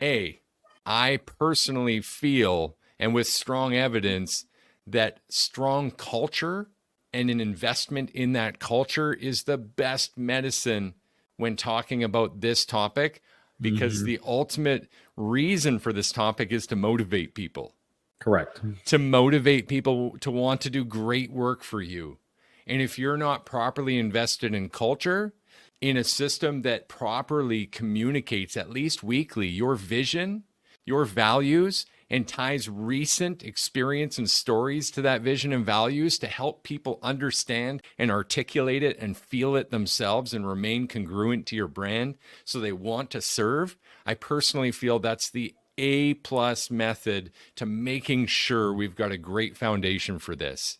I personally feel, and with strong evidence, that strong culture and an investment in that culture is the best medicine when talking about this topic, because Mhm. the ultimate reason for this topic is to motivate people, Correct. to motivate people to want to do great work for you. And if you're not properly invested in culture, in a system that properly communicates, at least weekly, your vision, your values, and ties recent experience and stories to that vision and values to help people understand and articulate it and feel it themselves and remain congruent to your brand so they want to serve, I personally feel that's the A plus method to making sure we've got a great foundation for this.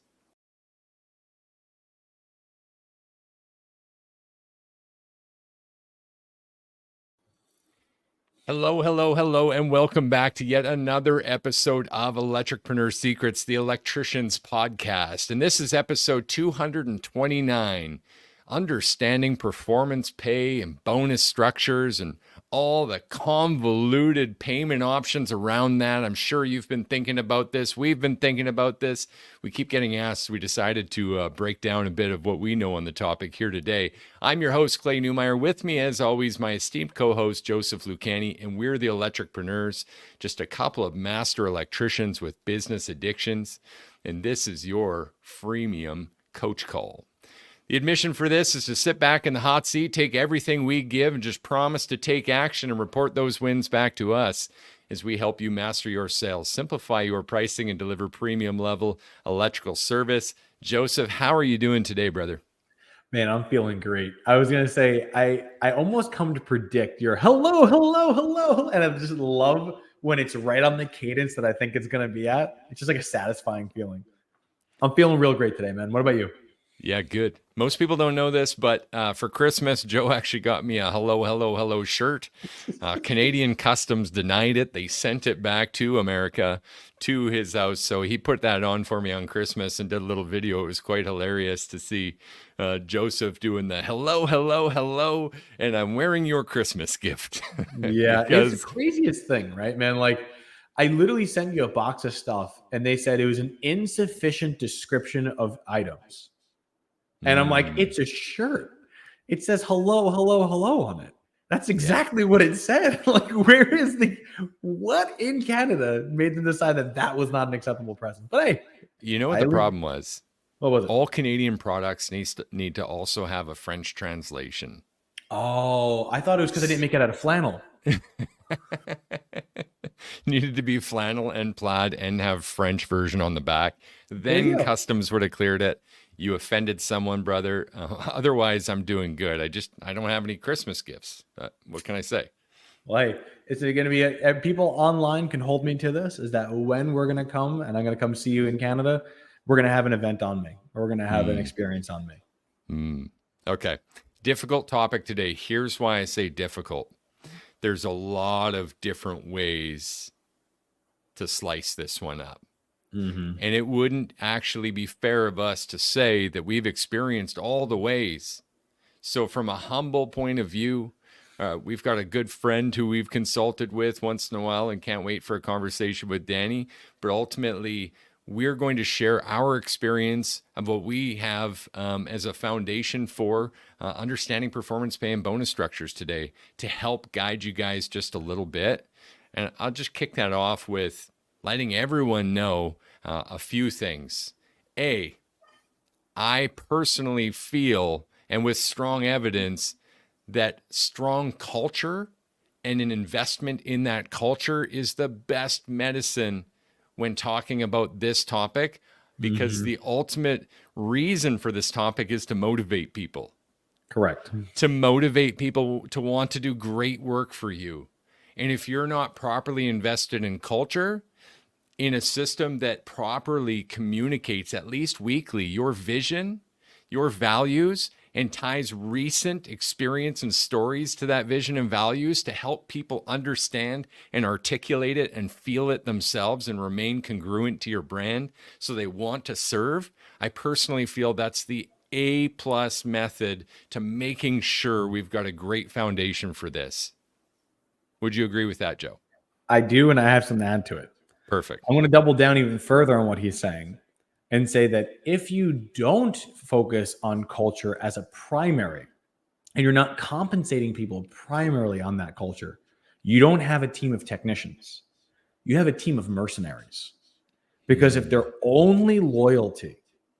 Hello, hello, hello, and welcome back to yet another episode of Electricpreneurs Secrets, the Electricians Podcast. And this is episode 229, Understanding Performance Pay and Bonus Structures and all the convoluted payment options around that. I'm sure you've been thinking about this. We've been thinking about this. We keep getting asked. We decided to break down a bit of what we know on the topic here today. I'm your host, Clay Newmeyer. With me, as always, my esteemed co-host, Joseph Lucani, and we're the Electricpreneurs, just a couple of master electricians with business addictions. And this is your freemium coach call. The admission for this is to sit back in the hot seat, take everything we give, and just promise to take action and report those wins back to us as we help you master your sales, simplify your pricing, and deliver premium level electrical service. Joseph, how are you doing today, brother? Man, I'm feeling great. I was gonna say I almost come to predict your hello, hello, hello, and I just love when it's right on the cadence that I think it's gonna be at. It's just like a satisfying feeling. I'm feeling real great today, man. What about you? Yeah, good. Most people don't know this, but for Christmas, Joe actually got me a hello, hello, hello shirt. Canadian Customs denied it. They sent it back to America, to his house. So he put that on for me on Christmas and did a little video. It was quite hilarious to see Joseph doing the hello, hello, hello, and I'm wearing your Christmas gift. Yeah, it's the Because craziest thing, right, man? Like, I literally sent you a box of stuff, and they said it was an insufficient description of items. And I'm like, it's a shirt. It says hello, hello, hello on it. That's yeah. exactly what it said. Like, where is what in Canada made them decide that that was not an acceptable present? But hey, You know what I the live. problem was? What was it? All Canadian products need to also have a French translation. Oh, I thought it was because I didn't make it out of flannel. Needed to be flannel and plaid and have French version on the back. There you Then go. customs would have cleared it. You offended someone, brother. Otherwise, I'm doing good. I don't have any Christmas gifts. What can I say? Well, hey, is it going to be people online can hold me to this? Is that when we're going to come and I'm going to come see you in Canada, we're going to have an event on me, or we're going to have an experience on me. Okay. Difficult topic today. Here's why I say difficult. There's a lot of different ways to slice this one up. Mm-hmm. And it wouldn't actually be fair of us to say that we've experienced all the ways. So, from a humble point of view, we've got a good friend who we've consulted with once in a while and can't wait for a conversation with Danny. But ultimately, we're going to share our experience of what we have as a foundation for understanding performance pay and bonus structures today to help guide you guys just a little bit. And I'll just kick that off with letting everyone know a few things. I personally feel, and with strong evidence, that strong culture and an investment in that culture is the best medicine when talking about this topic, because Mm-hmm. the ultimate reason for this topic is to motivate people, Correct. to motivate people to want to do great work for you. And if you're not properly invested in culture, in a system that properly communicates, at least weekly, your vision, your values, and ties recent experience and stories to that vision and values to help people understand and articulate it and feel it themselves and remain congruent to your brand so they want to serve, I personally feel that's the A plus method to making sure we've got a great foundation for this. Would you agree with that, Joe? I do, and I have some to add to it. Perfect. I want to double down even further on what he's saying and say that if you don't focus on culture as a primary and you're not compensating people primarily on that culture, you don't have a team of technicians. You have a team of mercenaries. Because if their only loyalty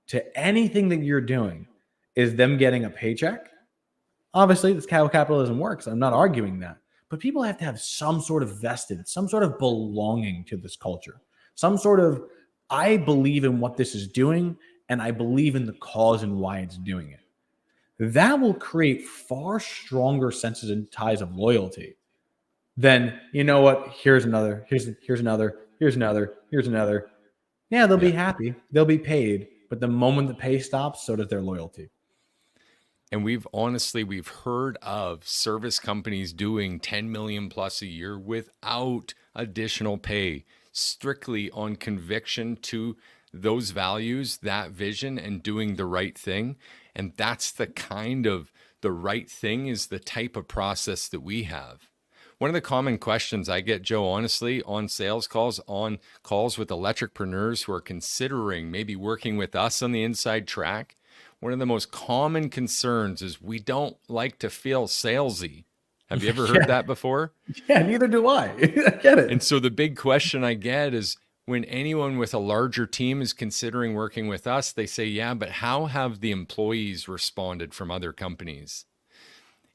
to anything that you're doing is them getting a paycheck, obviously that's how capitalism works. I'm not arguing that. But people have to have some sort of vested, some sort of belonging to this culture, some sort of, I believe in what this is doing, and I believe in the cause and why it's doing it. That will create far stronger senses and ties of loyalty than, you know what, here's another, here's another, here's another, here's another. Yeah, they'll be happy. They'll be paid. But the moment the pay stops, so does their loyalty. And we've heard of service companies doing 10 million plus a year without additional pay, strictly on conviction to those values, that vision, and doing the right thing. And that's the right thing is the type of process that we have. One of the common questions I get, Joe, honestly, on sales calls, on calls with electricpreneurs who are considering maybe working with us on the inside track, one of the most common concerns is we don't like to feel salesy. Have you ever heard that before? Yeah, neither do I. I get it. And so the big question I get is when anyone with a larger team is considering working with us, they say, yeah, but how have the employees responded from other companies?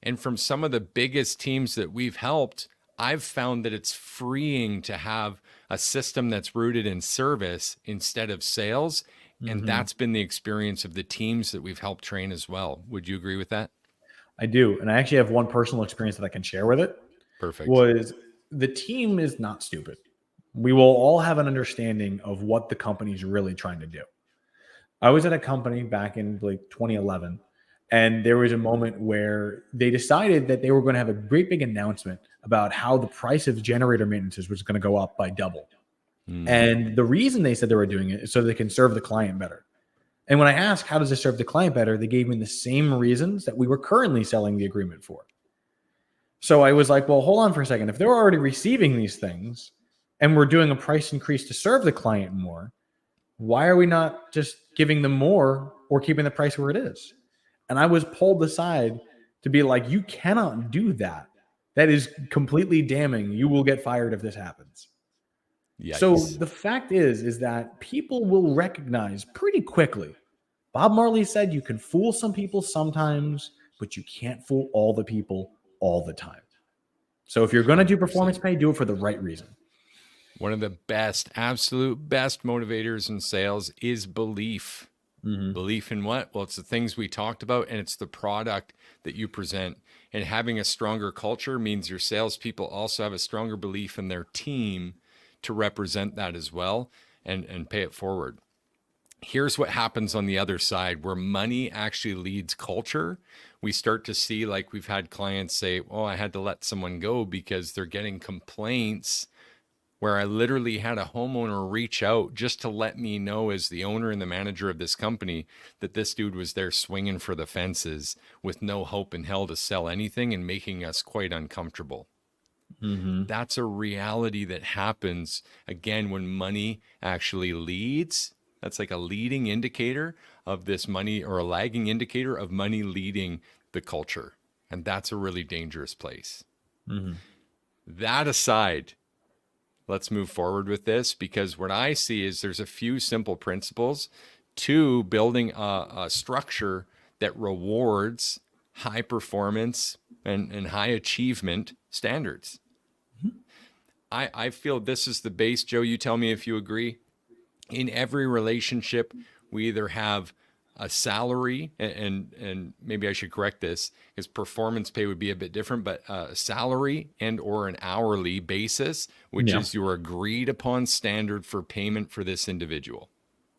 And from some of the biggest teams that we've helped, I've found that it's freeing to have a system that's rooted in service instead of sales. And that's been the experience of the teams that we've helped train as well. Would you agree with that? I do. And I actually have one personal experience that I can share with it. Perfect. Was the team is not stupid. We will all have an understanding of what the company's really trying to do. I was at a company back in like 2011, and there was a moment where they decided that they were going to have a great big announcement about how the price of generator maintenance was going to go up by double. And the reason they said they were doing it is so they can serve the client better. And when I asked, how does this serve the client better? They gave me the same reasons that we were currently selling the agreement for. So I was like, well, hold on for a second. If they're already receiving these things and we're doing a price increase to serve the client more, why are we not just giving them more or keeping the price where it is? And I was pulled aside to be like, you cannot do that. That is completely damning. You will get fired if this happens. Yikes. So the fact is that people will recognize pretty quickly. Bob Marley said you can fool some people sometimes, but you can't fool all the people all the time. So if you're going to do performance pay, do it for the right reason. One of the best, absolute best motivators in sales is belief. Belief in what? Well, it's the things we talked about, and it's the product that you present. And having a stronger culture means your salespeople also have a stronger belief in their team to represent that as well and pay it forward. Here's what happens on the other side where money actually leads culture. We start to see, like we've had clients say, oh, I had to let someone go because they're getting complaints, where I literally had a homeowner reach out just to let me know, as the owner and the manager of this company, that this dude was there swinging for the fences with no hope in hell to sell anything and making us quite uncomfortable. That's a reality that happens, again, when money actually leads. That's like a leading indicator of this money, or a lagging indicator of money leading the culture. And that's a really dangerous place. That aside, let's move forward with this, because what I see is there's a few simple principles to building a structure that rewards high performance and high achievement standards. I feel this is the base. Joe, you tell me if you agree. In every relationship, we either have a salary, and maybe I should correct this because performance pay would be a bit different, but a salary and or an hourly basis, which is your agreed upon standard for payment for this individual.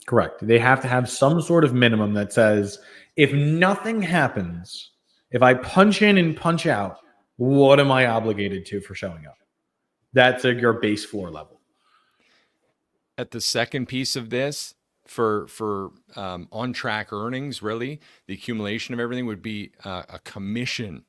Correct. They have to have some sort of minimum that says, if nothing happens, if I punch in and punch out, what am I obligated to for showing up? That's your base floor level. At the second piece of this, for on track earnings, really the accumulation of everything would be a commission.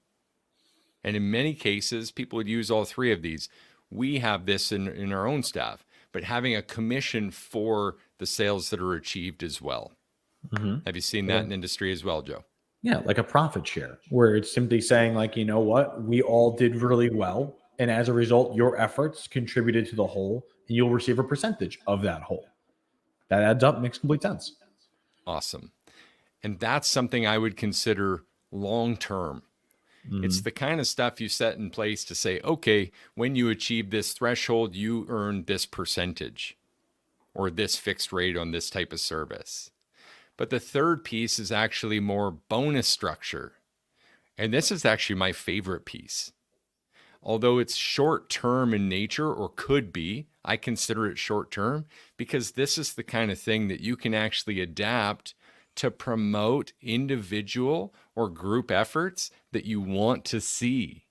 And in many cases, people would use all three of these. We have this in our own staff, but having a commission for the sales that are achieved as well. Mm-hmm. Have you seen that in industry as well, Joe? Yeah, like a profit share, where it's simply saying, like, you know what, we all did really well. And as a result, your efforts contributed to the whole, and you'll receive a percentage of that whole. That adds up, makes complete sense. Awesome. And that's something I would consider long term. It's Mm-hmm. the kind of stuff you set in place to say, okay, when you achieve this threshold, you earn this percentage or this fixed rate on this type of service. But the third piece is actually more bonus structure. And this is actually my favorite piece. Although it's short term in nature, or could be, I consider it short term because this is the kind of thing that you can actually adapt to promote individual or group efforts that you want to see.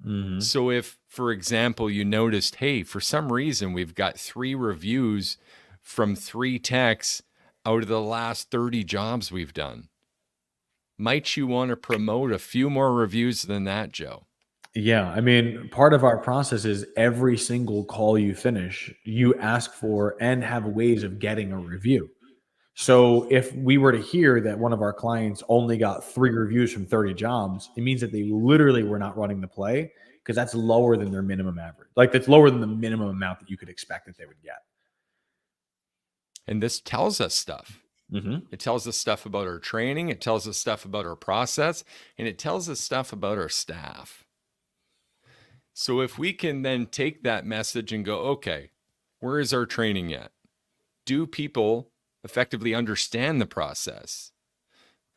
Mm-hmm. So, if, for example, you noticed, hey, for some reason we've got 3 reviews from 3 techs out of the last 30 jobs we've done, might you want to promote a few more reviews than that, Joe? Yeah, I mean, part of our process is every single call you finish, you ask for and have ways of getting a review. So if we were to hear that one of our clients only got 3 reviews from 30 jobs, it means that they literally were not running the play, because that's lower than their minimum average. Like, that's lower than the minimum amount that you could expect that they would get. And this tells us stuff. Mm-hmm. It tells us stuff about our training, it tells us stuff about our process, and it tells us stuff about our staff. So if we can then take that message and go, okay, where is our training at? Do people effectively understand the process?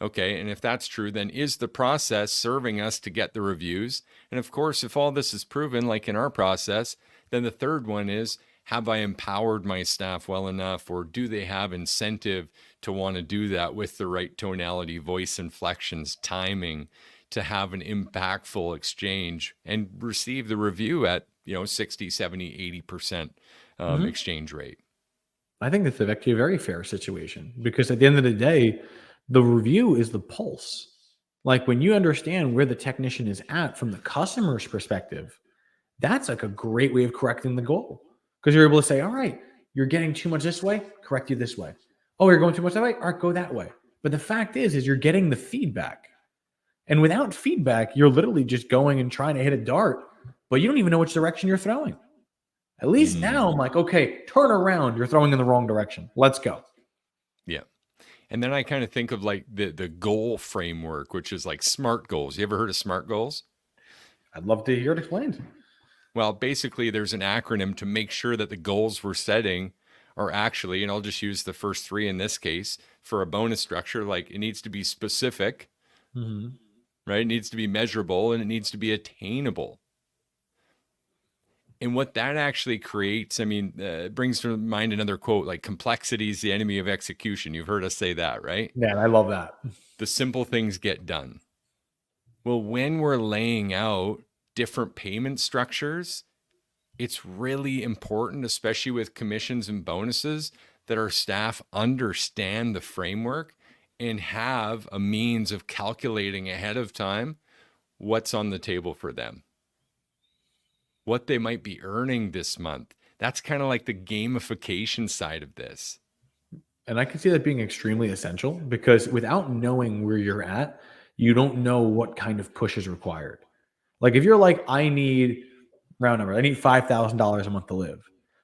Okay, and if that's true, then is the process serving us to get the reviews? And of course, if all this is proven, like in our process, then the third one is, have I empowered my staff well enough, or do they have incentive to want to do that with the right tonality, voice inflections, timing, to have an impactful exchange and receive the review at 60, 70, 80% Mm-hmm. exchange rate? I think that's actually a very fair situation, because at the end of the day, the review is the pulse. Like, when you understand where the technician is at from the customer's perspective, that's like a great way of correcting the goal, because you're able to say, all right, you're getting too much this way, correct you this way. Oh, you're going too much that way, all right, go that way. But the fact is you're getting the feedback. And without feedback, you're literally just going and trying to hit a dart, but you don't even know which direction you're throwing. At least now I'm like, okay, turn around. You're throwing in the wrong direction. Let's go. Yeah. And then I kind of think of like the goal framework, which is like SMART goals. You ever heard of SMART goals? I'd love to hear it explained. Well, basically, there's an acronym to make sure that the goals we're setting are actually, and I'll just use the first 3 in this case for a bonus structure, like it needs to be specific, Mm-hmm. right? It needs to be measurable, and it needs to be attainable. And what that actually creates, I mean, it brings to mind another quote, like complexity is the enemy of execution. You've heard us say that, right? Man, I love that. The simple things get done. Well, when we're laying out different payment structures, it's really important, especially with commissions and bonuses, that our staff understand the framework and have a means of calculating ahead of time what's on the table for them, what they might be earning this month. That's kind of like the gamification side of this. And I can see that being extremely essential, because without knowing where you're at, you don't know what kind of push is required. Like, if you're like, I need, round number, I need $5,000 a month to live,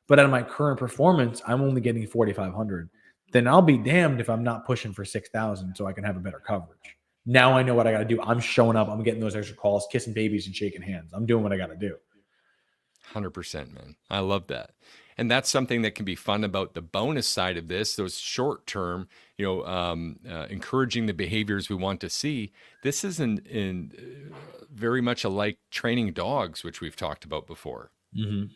but out of my current performance, I'm only getting 4,500. Then I'll be damned if I'm not pushing for 6,000 so I can have a better coverage. Now I know what I got to do. I'm showing up. I'm getting those extra calls, kissing babies and shaking hands. I'm doing what I got to do. 100%, man. I love that. And that's something that can be fun about the bonus side of this, those short term, encouraging the behaviors we want to see. This is very much alike training dogs, which we've talked about before, Mm-hmm.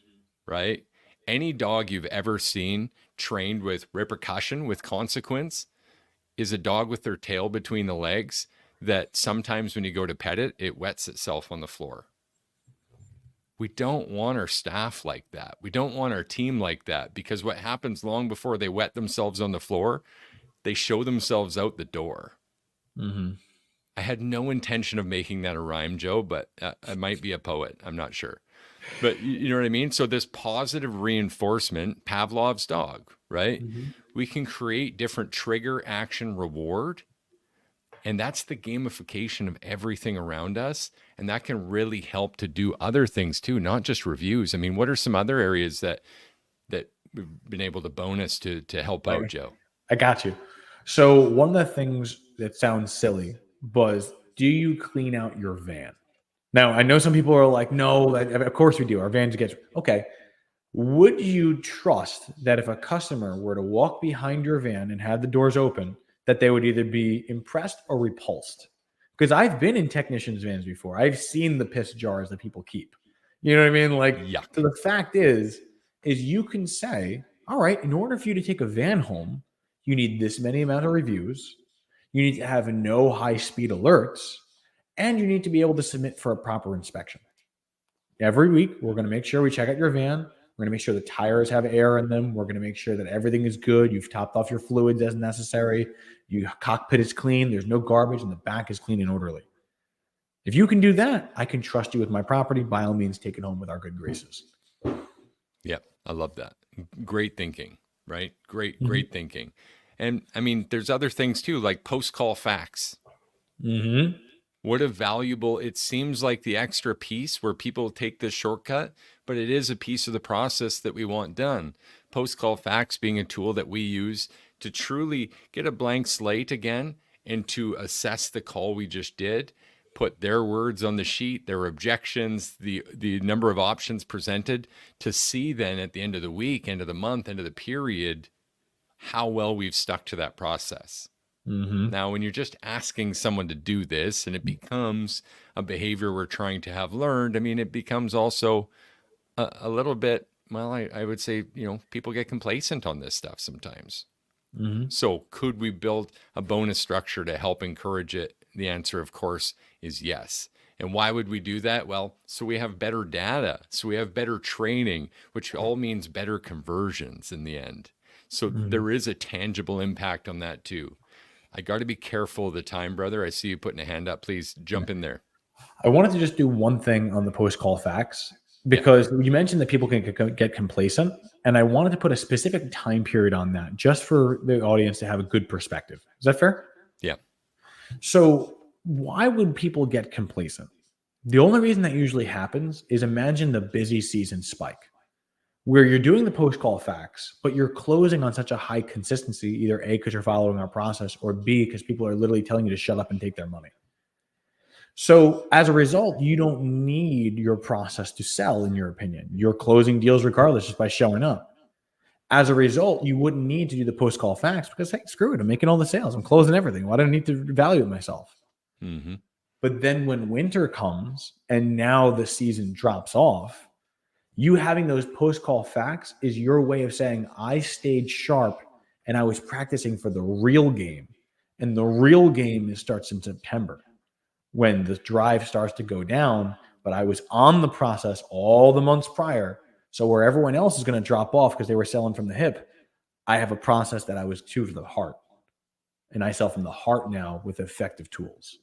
right? Any dog you've ever seen trained with repercussion, with consequence, is a dog with their tail between the legs that sometimes when you go to pet it, it wets itself on the floor. We don't want our staff like that. We don't want our team like that, because what happens long before they wet themselves on the floor, they show themselves out the door. Mm-hmm. I had no intention of making that a rhyme, Joe, but I might be a poet. I'm not sure. But you know what I mean? So this positive reinforcement, Pavlov's dog, right? Mhm. We can create different trigger, action, reward. And that's the gamification of everything around us. And that can really help to do other things too, not just reviews. I mean, what are some other areas that we've been able to bonus to help Like, out, Joe? I got you. So one of the things that sounds silly was, do you clean out your van? Now, I know some people are like, no, of course we do. Our vans get okay. Would you trust that if a customer were to walk behind your van and had the doors open, that they would either be impressed or repulsed? Because I've been in technicians' vans before. I've seen the piss jars that people keep. You know what I mean? Like, so Yuck. the fact is you can say, all right, in order for you to take a van home, you need this many amount of reviews. You need to have no high speed alerts, and you need to be able to submit for a proper inspection. Every week, we're going to make sure we check out your van. We're going to make sure the tires have air in them. We're going to make sure that everything is good. You've topped off your fluids as necessary. Your cockpit is clean. There's no garbage, and the back is clean and orderly. If you can do that, I can trust you with my property. By all means, take it home with our good graces. Yep. I love that. Great thinking, right? Mm-hmm. Great thinking. And I mean, there's other things too, like post call facts. Mm-hmm. What a valuable, it seems like the extra piece where people take this shortcut, but it is a piece of the process that we want done. Post call facts being a tool that we use to truly get a blank slate again and to assess the call we just did, put their words on the sheet, their objections, the number of options presented, to see then at the end of the week, end of the month, end of the period, how well we've stuck to that process. Mm-hmm. Now, when you're just asking someone to do this and it becomes a behavior we're trying to have learned, I mean, it becomes also a little bit, well, I would say, people get complacent on this stuff sometimes. Mm-hmm. So, could we build a bonus structure to help encourage it? The answer, of course, is yes. And why would we do that? Well, so we have better data, so we have better training, which all means better conversions in the end. So, Mm-hmm. there is a tangible impact on that too. I got to be careful of the time, brother. I see you putting a hand up. Please jump in there. I wanted to just do one thing on the post call facts Yeah. because you mentioned that people can get complacent. And I wanted to put a specific time period on that just for the audience to have a good perspective. Is that fair? Yeah. So, why would people get complacent? The only reason that usually happens is, imagine the busy season spike where you're doing the post call facts, but you're closing on such a high consistency, either A, because you're following our process, or B, because people are literally telling you to shut up and take their money. So as a result, you don't need your process to sell, in your opinion. You're closing deals regardless just by showing up. As a result, you wouldn't need to do the post call facts because, hey, screw it. I'm making all the sales. I'm closing everything. Why do I need to evaluate myself? Mm-hmm. But then when winter comes and now the season drops off, you having those post call facts is your way of saying, I stayed sharp and I was practicing for the real game. And the real game starts in September when the drive starts to go down. But I was on the process all the months prior. So where everyone else is going to drop off because they were selling from the hip, I have a process that I was true to the heart. And I sell from the heart now with effective tools.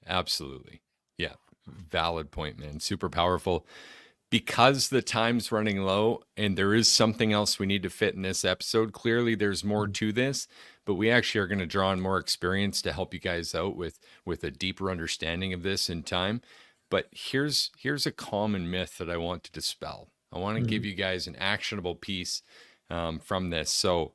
Absolutely. Yeah. Valid point, man. Super powerful. Because the time's running low and there is something else we need to fit in this episode, clearly there's more to this, but we actually are going to draw on more experience to help you guys out with a deeper understanding of this in time. But here's a common myth that I want to dispel. I want to give Mhm. you guys an actionable piece from this. So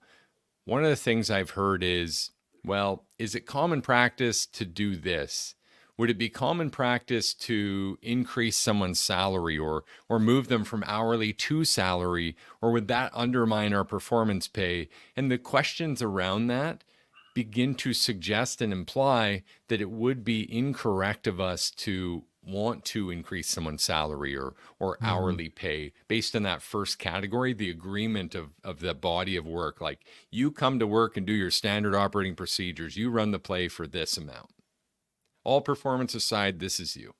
one of the things I've heard is, well, is it common practice to do this? Would it be common practice to increase someone's salary or move them from hourly to salary, or would that undermine our performance pay? And the questions around that begin to suggest and imply that it would be incorrect of us to want to increase someone's salary or Mhm. hourly pay based on that first category, the agreement of the body of work. Like, you come to work and do your standard operating procedures, you run the play for this amount. All performance aside, this is you.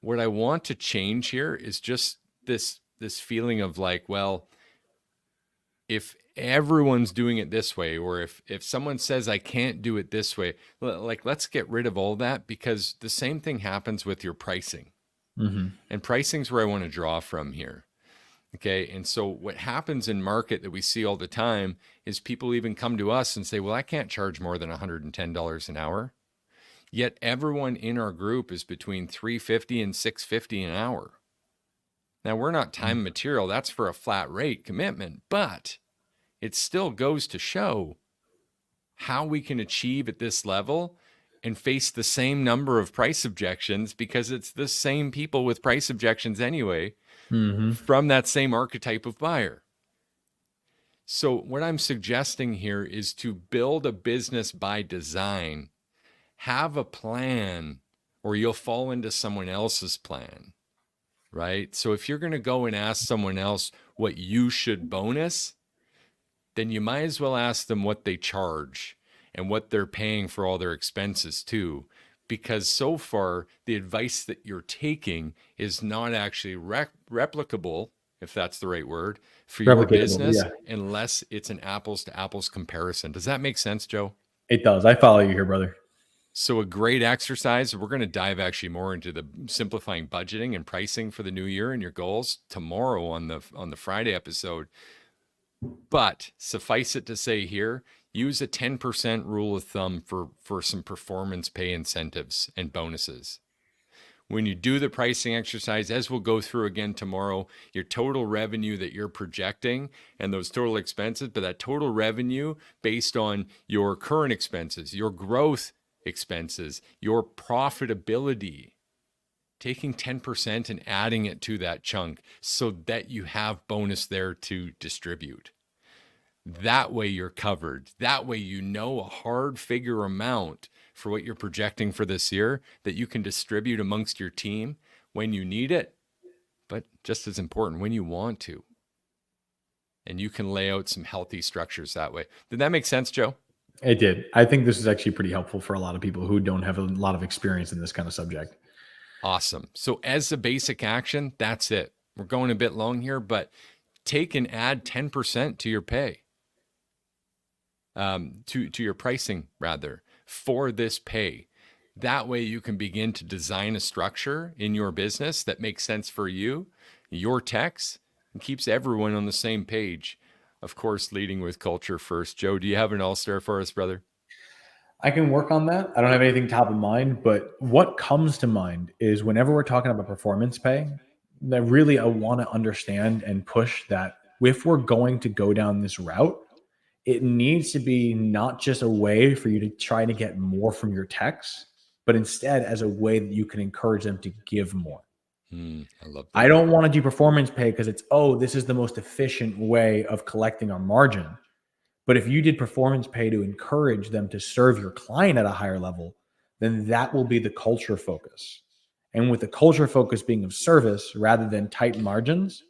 What I want to change here is just this feeling of like, well, if everyone's doing it this way, or if someone says I can't do it this way, like, let's get rid of all that, because the same thing happens with your pricing. Mm-hmm. And pricing's where I want to draw from here. Okay. And so what happens in market that we see all the time is people even come to us and say, well, I can't charge more than $110 an hour. Yet everyone in our group is between $350 and $650 an hour. Now, we're not time and material. That's for a flat rate commitment, but it still goes to show how we can achieve at this level and face the same number of price objections, because it's the same people with price objections anyway, Mm-hmm. from that same archetype of buyer. So what I'm suggesting here is to build a business by design. Have a plan, or you'll fall into someone else's plan, right? So if you're going to go and ask someone else what you should bonus, then you might as well ask them what they charge and what they're paying for all their expenses too. Because so far, the advice that you're taking is not actually replicable, if that's the right word, for your Replicatable, business, yeah. unless it's an apples to apples comparison. Does that make sense, Joe? It does. I follow you here, brother. So a great exercise, we're going to dive actually more into the simplifying budgeting and pricing for the new year and your goals tomorrow on the Friday episode. But suffice it to say here, use a 10% rule of thumb for some performance pay incentives and bonuses. When you do the pricing exercise, as we'll go through again tomorrow, your total revenue that you're projecting and those total expenses, but that total revenue based on your current expenses, your growth expenses, your profitability, taking 10% and adding it to that chunk so that you have bonus there to distribute. That way you're covered. That way you know a hard figure amount for what you're projecting for this year that you can distribute amongst your team when you need it, but just as important, when you want to. And you can lay out some healthy structures that way. Did that make sense, Joe? It did. I think this is actually pretty helpful for a lot of people who don't have a lot of experience in this kind of subject. Awesome. So as a basic action, that's it. We're going a bit long here, but take and add 10% to your pay. To your pricing rather, for this pay. That way you can begin to design a structure in your business that makes sense for you, your techs, and keeps everyone on the same page. Of course, leading with culture first. Joe, do you have an all-star for us, brother? I can work on that. I don't have anything top of mind, but what comes to mind is whenever we're talking about performance pay, that really I want to understand and push that if we're going to go down this route, it needs to be not just a way for you to try to get more from your techs, but instead as a way that you can encourage them to give more. I love I that. don't want to do performance pay because it's, oh, this is the most efficient way of collecting our margin. But if you did performance pay to encourage them to serve your client at a higher level, then that will be the culture focus. And with the culture focus being of service rather than tight margins,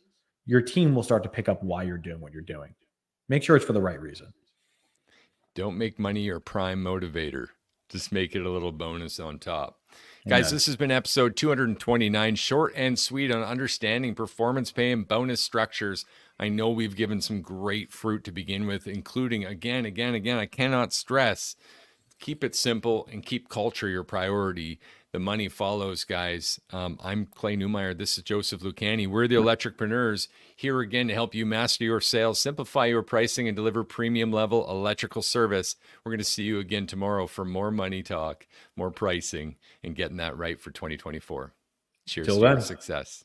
your team will start to pick up why you're doing what you're doing. Make sure it's for the right reason. Don't make money your prime motivator. Just make it a little bonus on top. Guys, Amen. this has been episode 229, short and sweet on understanding performance pay and bonus structures. I know we've given some great fruit to begin with, including again, I cannot stress, keep it simple and keep culture your priority. The money follows, guys. I'm Clay Newmeyer. This is Joseph Lucani. We're the Electricpreneurs, here again to help you master your sales, simplify your pricing, and deliver premium level electrical service. We're going to see you again tomorrow for more money talk, more pricing, and getting that right for 2024. Cheers Till to your then. success.